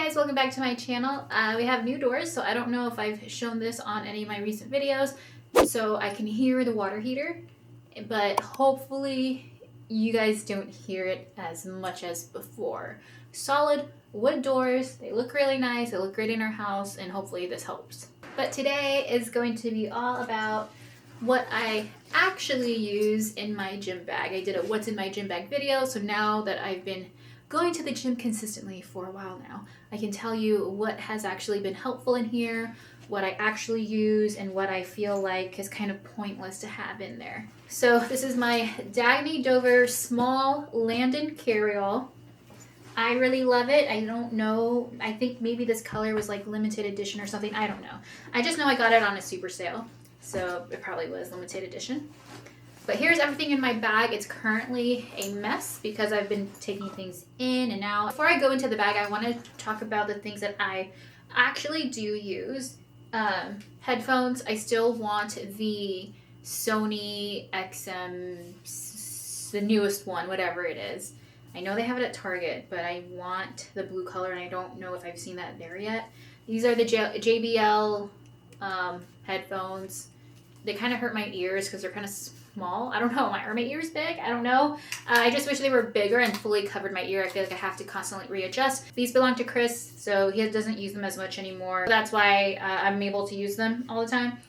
guys, welcome back to my channel. We have new doors, so I don't know if I've shown this on any of my recent videos, so I can hear the water heater, but hopefully you guys don't hear it as much as before. Solid wood doors, they look really nice, they look great in our house, and hopefully this helps. But today is going to be all about what I actually use in my gym bag. I did a what's in my gym bag video, so now that I've been going to the gym consistently for a while now, I can tell you what has actually been helpful in here, what I actually use, and what I feel like is kind of pointless to have in there. So this is my Dawidowicz small Landon carryall. I really love it. I don't know, I think maybe this color was like limited edition or something, I don't know. I just know I got it on a super sale, so it probably was limited edition. But here's everything in my bag. It's currently a mess because I've been taking things in and out. Before I go into the bag, I want to talk about the things that I actually do use. Headphones, I still want the Sony XM, the newest one, whatever it is. I know they have it at Target, but I want the blue color and I don't know if I've seen that there yet. These are the JBL headphones. They kind of hurt my ears because they're kind of small. I don't know. Are my ears big? I don't know. I just wish they were bigger and fully covered my ear. I feel like I have to constantly readjust. These belong to Chris, so he doesn't use them as much anymore. That's why I'm able to use them all the time.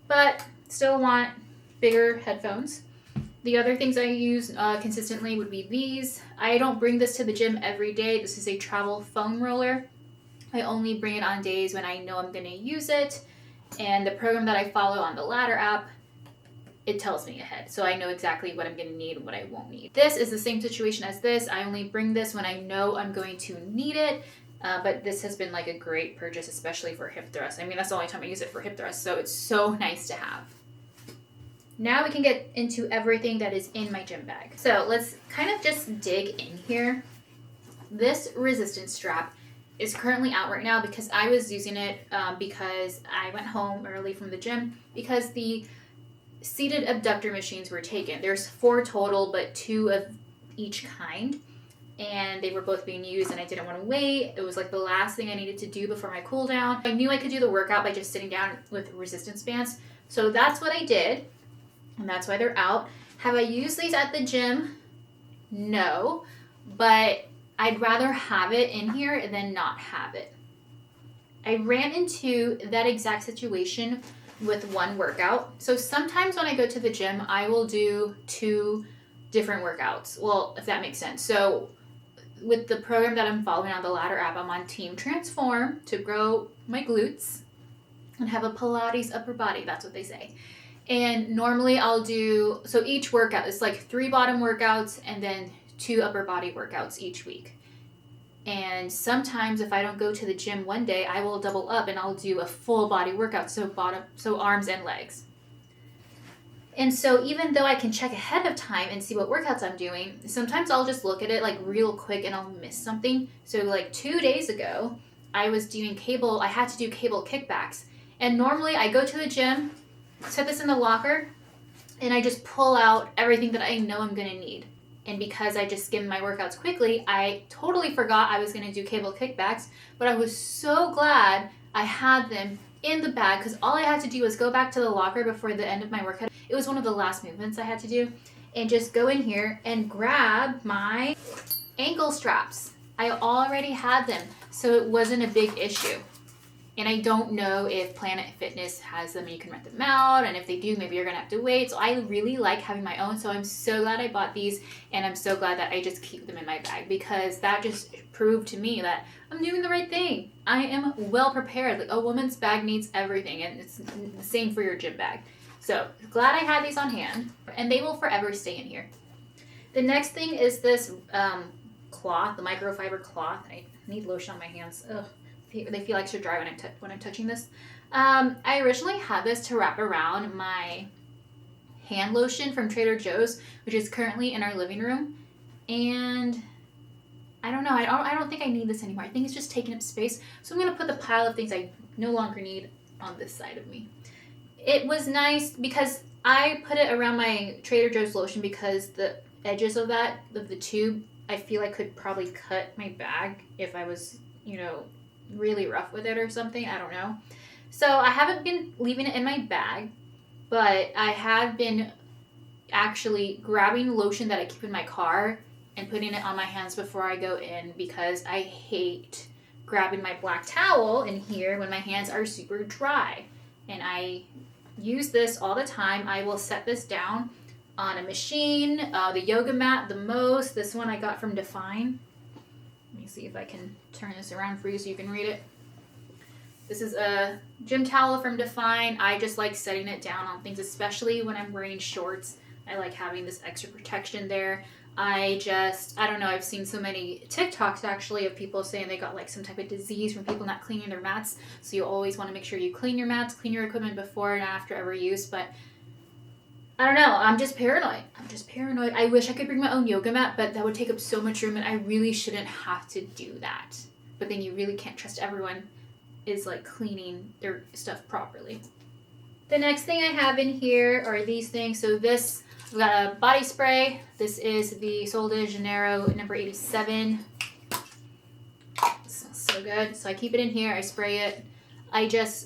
But still want bigger headphones. The other things I use consistently would be these. I don't bring this to the gym every day. This is a travel foam roller. I only bring it on days when I know I'm going to use it. And the program that I follow on the Ladder app, it tells me ahead. So I know exactly what I'm going to need and what I won't need. This is the same situation as this. I only bring this when I know I'm going to need it. But this has been like a great purchase, especially for hip thrust. I mean, that's the only time I use it for hip thrust. So it's so nice to have. Now we can get into everything that is in my gym bag. So let's kind of just dig in here. This resistance strap is currently out right now because I was using it because I went home early from the gym because the seated abductor machines were taken. There's 4 total, but 2 of each kind, and they were both being used and I didn't want to wait. It was like the last thing I needed to do before my cool down. I knew I could do the workout by just sitting down with resistance bands, so that's what I did, and that's why they're out. Have I used these at the gym? No, but I'd rather have it in here than not have it. I ran into that exact situation with one workout. So sometimes when I go to the gym, I will do 2 different workouts. Well, if that makes sense. So with the program that I'm following on the Ladder app, I'm on Team Transform to grow my glutes and have a Pilates upper body. That's what they say. And normally I'll do, so each workout is like 3 bottom workouts and then 2 upper body workouts each week. And sometimes if I don't go to the gym one day, I will double up and I'll do a full body workout, so arms and legs. And so even though I can check ahead of time and see what workouts I'm doing, sometimes I'll just look at it like real quick and I'll miss something. So like 2 days ago, I was doing I had to do cable kickbacks. And normally I go to the gym, set this in the locker, and I just pull out everything that I know I'm gonna need. And because I just skimmed my workouts quickly, I totally forgot I was going to do cable kickbacks, but I was so glad I had them in the bag because all I had to do was go back to the locker before the end of my workout. It was one of the last movements I had to do, and just go in here and grab my ankle straps. I already had them, so it wasn't a big issue. And I don't know if Planet Fitness has them and you can rent them out, and if they do, maybe you're gonna have to wait. So I really like having my own, so I'm so glad I bought these, and I'm so glad that I just keep them in my bag because that just proved to me that I'm doing the right thing. I am well prepared. Like, a woman's bag needs everything, and it's the same for your gym bag. So glad I had these on hand, and they will forever stay in here. The next thing is this cloth, the microfiber cloth. I need lotion on my hands. Ugh. They feel extra dry when I'm touching this. I originally had this to wrap around my hand lotion from Trader Joe's, which is currently in our living room. And I don't know, I don't think I need this anymore. I think it's just taking up space. So I'm gonna put the pile of things I no longer need on this side of me. It was nice because I put it around my Trader Joe's lotion because the edges of the tube, I feel I could probably cut my bag if I was, really rough with it or something. I don't know. So I haven't been leaving it in my bag, but I have been actually grabbing lotion that I keep in my car and putting it on my hands before I go in, because I hate grabbing my black towel in here when my hands are super dry. And I use this all the time. I will set this down on a machine, the yoga mat the most. This one I got from Define. Let me see if I can turn this around for you so you can read it. This is a gym towel from Define. I just like setting it down on things, especially when I'm wearing shorts. I like having this extra protection there. I don't know, I've seen so many TikToks actually of people saying they got like some type of disease from people not cleaning their mats. So you always want to make sure you clean your mats, clean your equipment before and after every use. But I don't know, I'm just paranoid. I wish I could bring my own yoga mat, but that would take up so much room and I really shouldn't have to do that. But then you really can't trust everyone is like cleaning their stuff properly. The next thing I have in here are these things. So this, I've got a body spray. This is the Sol de Janeiro number 87. It smells so good. So I keep it in here. I spray it.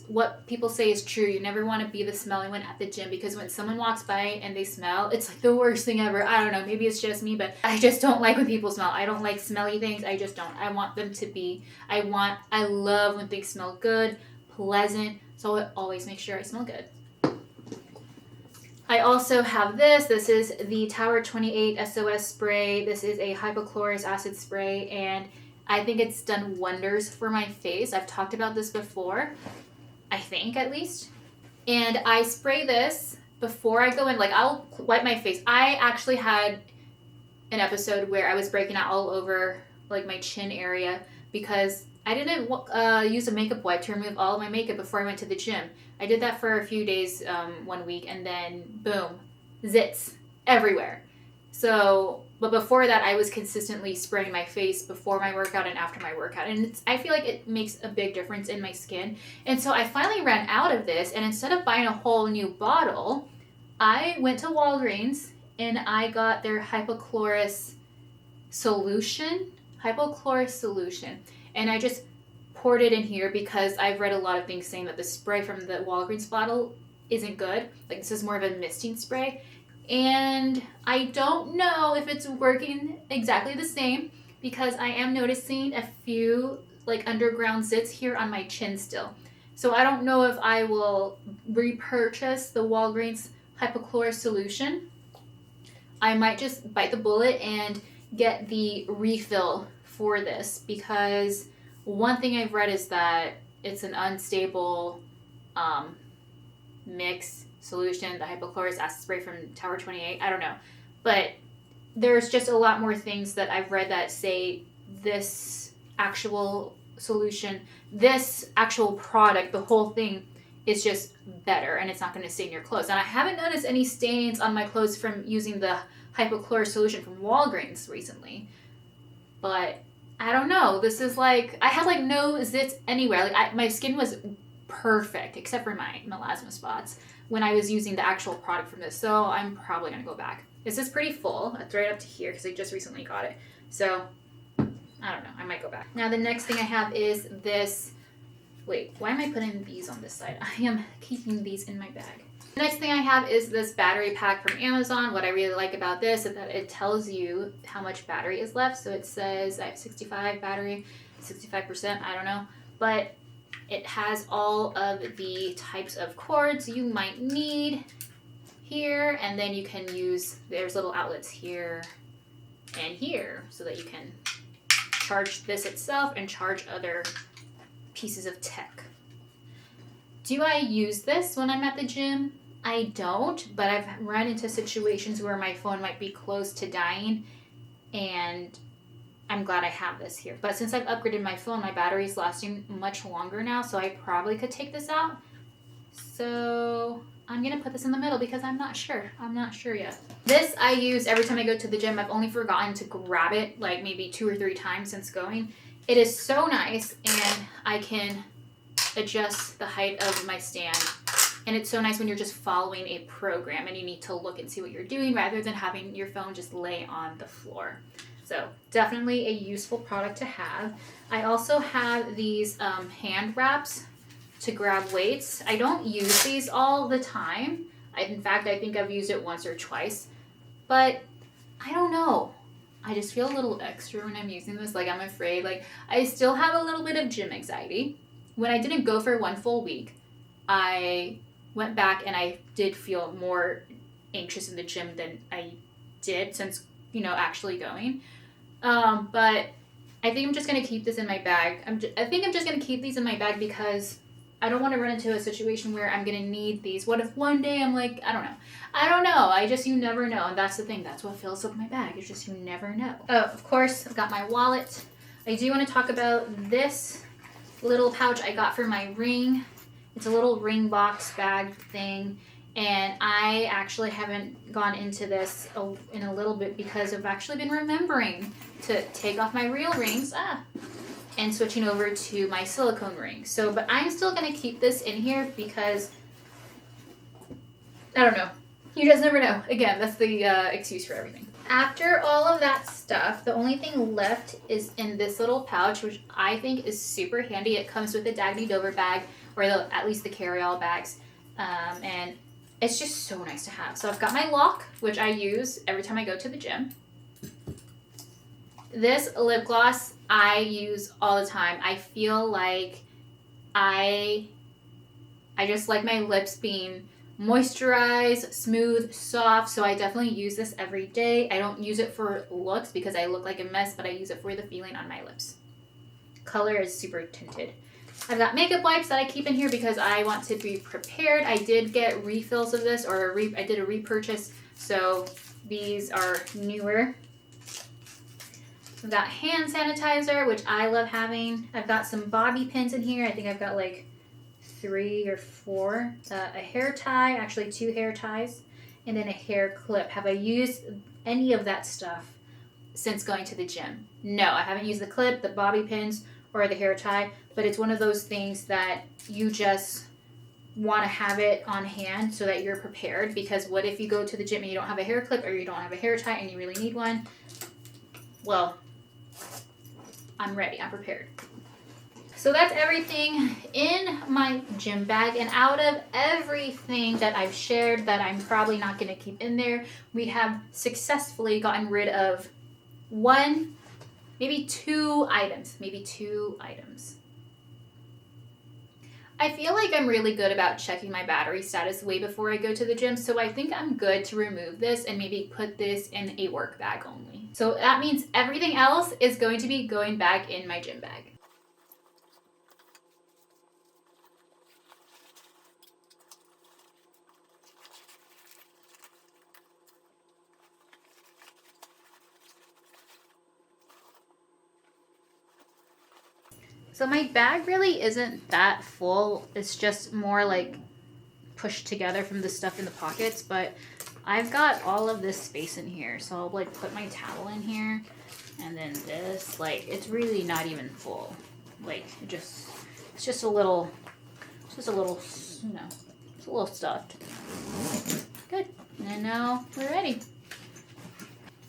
What people say is true. You never want to be the smelly one at the gym, because when someone walks by and they smell, it's like the worst thing ever. I don't know. Maybe it's just me, but I just don't like when people smell. I don't like smelly things. I just don't. I want them to be, I love when things smell good, pleasant. So I always make sure I smell good. I also have this. This is the Tower 28 SOS spray. This is a hypochlorous acid spray, and I think it's done wonders for my face. I've talked about this before, I think at least. And I spray this before I go in. Like, I'll wipe my face. I actually had an episode where I was breaking out all over like my chin area because I didn't use a makeup wipe to remove all of my makeup before I went to the gym. I did that for a few days 1 week, and then boom, zits everywhere. So, but before that, I was consistently spraying my face before my workout and after my workout. And I feel like it makes a big difference in my skin. And so I finally ran out of this, and instead of buying a whole new bottle, I went to Walgreens and I got their hypochlorous solution. And I just poured it in here because I've read a lot of things saying that the spray from the Walgreens bottle isn't good. Like, this is more of a misting spray. And I don't know if it's working exactly the same, because I am noticing a few like underground zits here on my chin still. So I don't know if I will repurchase the Walgreens hypochlorous solution. I might just bite the bullet and get the refill for this, because one thing I've read is that it's an unstable mix solution, the hypochlorous acid spray from Tower 28. I don't know. But there's just a lot more things that I've read that say this actual solution, this actual product, the whole thing is just better, and it's not going to stain your clothes. And I haven't noticed any stains on my clothes from using the hypochlorous solution from Walgreens recently. But I don't know. This is like, I had like no zits anywhere. Like my skin was perfect except for my melasma spots when I was using the actual product from this. So I'm probably going to go back. This is pretty full. It's right up to here because I just recently got it. So I don't know. I might go back. Now the next thing I have is this. Wait, why am I putting these on this side? I am keeping these in my bag. The next thing I have is this battery pack from Amazon. What I really like about this is that it tells you how much battery is left. So it says I have 65 battery, 65%, I don't know. But it has all of the types of cords you might need here. And then you can use, there's little outlets here and here so that you can charge this itself and charge other pieces of tech. Do I use this when I'm at the gym? I don't, but I've run into situations where my phone might be close to dying, and I'm glad I have this here. But since I've upgraded my phone, my battery's lasting much longer now, so I probably could take this out. So I'm going to put this in the middle because I'm not sure. I'm not sure yet. This I use every time I go to the gym. I've only forgotten to grab it like maybe 2 or 3 times since going. It is so nice, and I can adjust the height of my stand. And it's so nice when you're just following a program and you need to look and see what you're doing rather than having your phone just lay on the floor. So definitely a useful product to have. I also have these hand wraps to grab weights. I don't use these all the time. In fact, I think I've used it once or twice, but I don't know. I just feel a little extra when I'm using this. Like, I'm afraid, like, I still have a little bit of gym anxiety. When I didn't go for 1 full week, I went back and I did feel more anxious in the gym than I did since, actually going. But I think I'm just going to keep this in my bag. I think I'm just going to keep these in my bag because I don't want to run into a situation where I'm going to need these. What if one day I'm like, I don't know. You never know. And that's the thing. That's what fills up my bag. It's just you never know. Oh, of course, I've got my wallet. I do want to talk about this little pouch I got for my ring. It's a little ring box bag thing. And I actually haven't gone into this in a little bit because I've actually been remembering to take off my real rings. And switching over to my silicone ring. But I'm still going to keep this in here because, I don't know. You just never know. Again, that's the excuse for everything. After all of that stuff, the only thing left is in this little pouch, which I think is super handy. It comes with a Dawidowicz bag, or at least the carry-all bags. And it's just so nice to have. So I've got my lock, which I use every time I go to the gym. This lip gloss I use all the time. I feel like I just like my lips being moisturized, smooth, soft, so I definitely use this every day. I don't use it for looks because I look like a mess, but I use it for the feeling on my lips. Color is super tinted. I've got makeup wipes that I keep in here because I want to be prepared. I did get refills of this, or I did a repurchase, so these are newer. I've got hand sanitizer, which I love having. I've got some bobby pins in here. I think I've got like 3 or 4. A hair tie, actually 2 hair ties, and then a hair clip. Have I used any of that stuff since going to the gym? No, I haven't used the clip, the bobby pins, or the hair tie, but it's one of those things that you just want to have it on hand so that you're prepared, because what if you go to the gym and you don't have a hair clip or you don't have a hair tie and you really need one? Well, I'm ready. I'm prepared. So that's everything in my gym bag. And out of everything that I've shared that I'm probably not going to keep in there, we have successfully gotten rid of 1, maybe 2 items. Maybe 2 items. I feel like I'm really good about checking my battery status way before I go to the gym, so I think I'm good to remove this and maybe put this in a work bag only. So that means everything else is going to be going back in my gym bag. So my bag really isn't that full. It's just more like pushed together from the stuff in the pockets, but I've got all of this space in here. So I'll like put my towel in here and then this, like, it's really not even full. Like it's just a little, it's a little stuffed. Good. And now we're ready.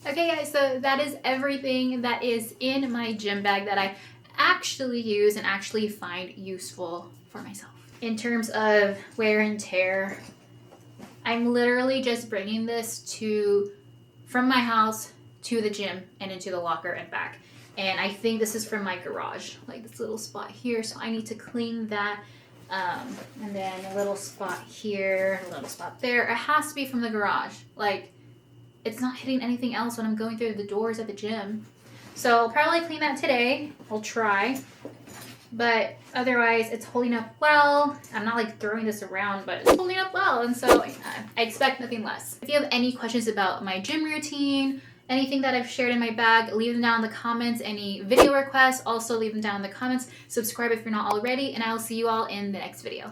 Okay guys, so that is everything that is in my gym bag that I actually use and actually find useful for myself. In terms of wear and tear, I'm literally just bringing this from my house to the gym and into the locker and back. And I think this is from my garage, like this little spot here, so I need to clean that. And then a little spot here, a little spot there. It has to be from the garage. Like, it's not hitting anything else when I'm going through the doors at the gym. So I'll probably clean that today. I'll try. But otherwise, it's holding up well. I'm not like throwing this around, but it's holding up well. And so I expect nothing less. If you have any questions about my gym routine, anything that I've shared in my bag, leave them down in the comments. Any video requests, also leave them down in the comments. Subscribe if you're not already, and I will see you all in the next video.